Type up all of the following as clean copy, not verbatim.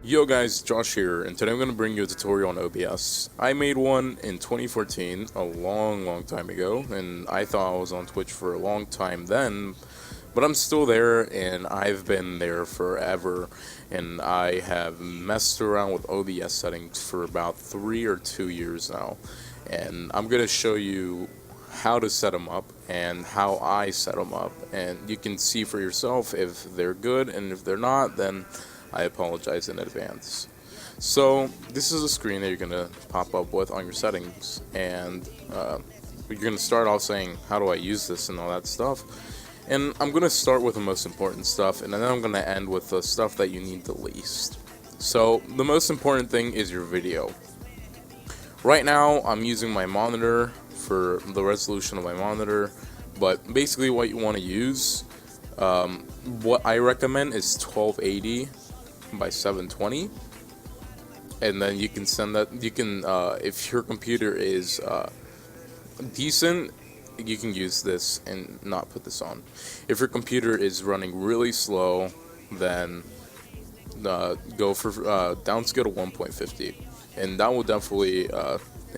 Yo guys, Josh here, and today I'm going to bring you a tutorial on OBS. I made one in 2014, a long time ago, and I thought I was on Twitch for a long time then, but I'm still there, and I've been there forever, and I have messed around with OBS settings for about 3 or 2 years now, and I'm going to show you how to set them up and how I set them up, and you can see for yourself if they're good, and if they're not, then I apologize in advance. So this is a screen that you're gonna pop up with on your settings, and you're gonna start off saying, how do I use this and all that stuff. And I'm gonna start with the most important stuff, and then I'm gonna end with the stuff that you need the least. So the most important thing is your video. Right now I'm using my monitor for the resolution of my monitor, but basically what you want to use, what I recommend is 1280 by 720, and then you can send that. You can, if your computer is decent, you can use this and not put this on. If your computer is running really slow, then go for downscale to 1.50, and that will definitely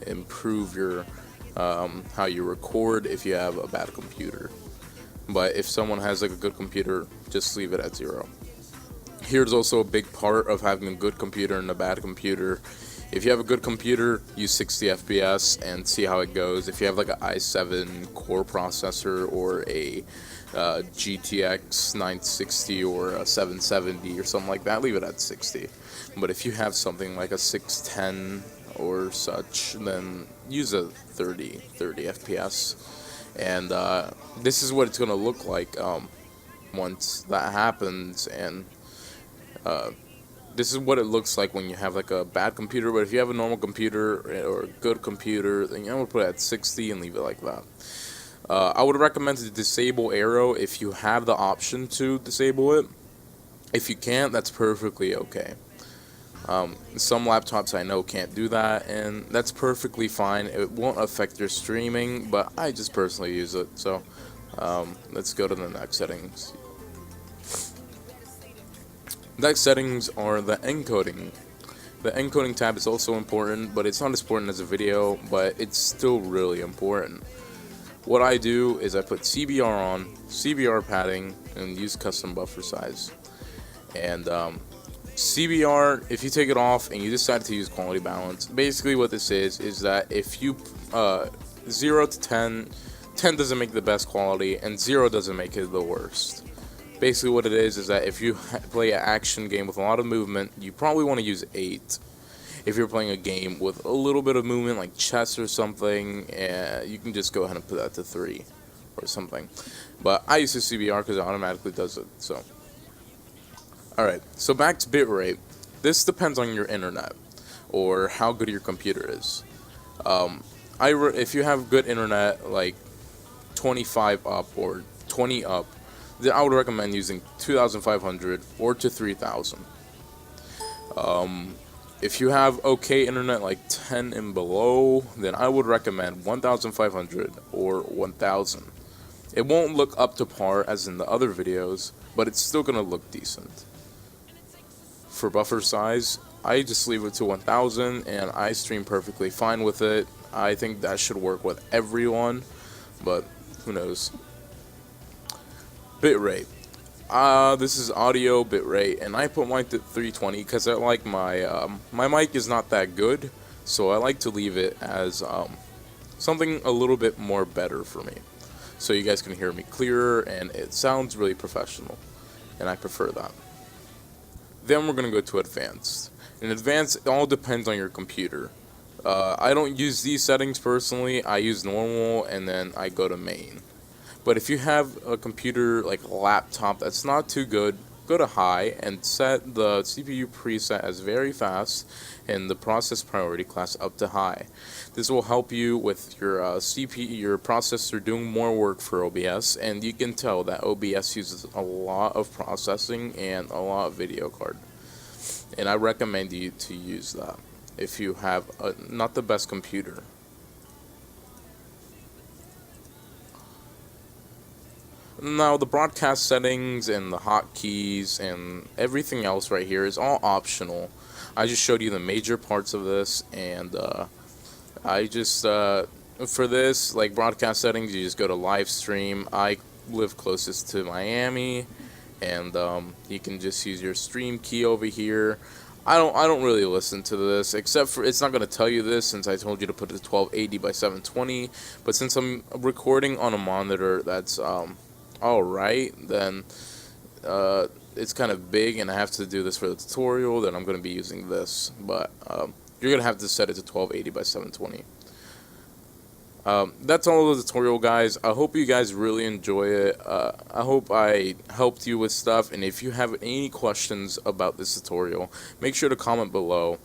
improve your how you record if you have a bad computer. But if someone has like a good computer, just leave it at 0. Here's also a big part of having a good computer and a bad computer. If you have a good computer, use 60 FPS and see how it goes. If you have like an i7 core processor or a GTX 960 or a 770 or something like that, leave it at 60. But if you have something like a 610 or such, then use a 30 FPS. And this is what it's going to look like once that happens, and this is what it looks like when you have like a bad computer. But if you have a normal computer or a good computer, then I'm gonna put it at 60 and leave it like that. I would recommend to disable arrow if you have the option to disable it. If you can't, that's perfectly okay. Some laptops I know can't do that, and that's perfectly fine. It won't affect your streaming, but I just personally use it. So let's go to the next settings. Next settings are the encoding. The encoding tab is also important, but it's not as important as a video, but it's still really important. What I do is I put CBR on, CBR padding, and use custom buffer size. And CBR, if you take it off and you decide to use quality balance, basically what this is that if you 0 to 10, 10 doesn't make the best quality, and 0 doesn't make it the worst. Basically what it is that if you play an action game with a lot of movement, you probably want to use 8. If you're playing a game with a little bit of movement like chess or something, you can just go ahead and put that to 3 or something. But I use the CBR because it automatically does it. So alright, so back to bitrate. This depends on your internet or how good your computer is. If you have good internet, like 25 up or 20 up, then I would recommend using 2500 or to 3000. If you have okay internet like 10 and below, then I would recommend 1500 or 1000. It won't look up to par as in the other videos, but it's still gonna look decent. For buffer size, I just leave it to 1000 and I stream perfectly fine with it. I think that should work with everyone, but who knows. Bitrate. This is audio bitrate, and I put mine to 320 because I like my mic is not that good, so I like to leave it as something a little bit more better for me, so you guys can hear me clearer and it sounds really professional, and I prefer that. Then we're gonna go to advanced. In advanced, it all depends on your computer. I don't use these settings personally. I use normal, and then I go to main. But if you have a computer like a laptop that's not too good, go to high and set the CPU preset as very fast and the process priority class up to high. This will help you with your CPU, your processor doing more work for OBS, and you can tell that OBS uses a lot of processing and a lot of video card. And I recommend you to use that if you have not the best computer. Now, the broadcast settings and the hotkeys and everything else right here is all optional. I just showed you the major parts of this, and I just, for this, like broadcast settings, you just go to live stream. I live closest to Miami, and you can just use your stream key over here. I don't really listen to this, except for it's not going to tell you this since I told you to put it to 1280 by 720. But since I'm recording on a monitor that's alright, then it's kind of big, and I have to do this for the tutorial. Then I'm going to be using this, but you're going to have to set it to 1280 by 720. That's all of the tutorial, guys. I hope you guys really enjoy it. I hope I helped you with stuff, and if you have any questions about this tutorial, make sure to comment below.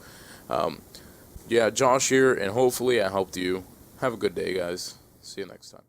Yeah, Josh here, and hopefully I helped you. Have a good day, guys. See you next time.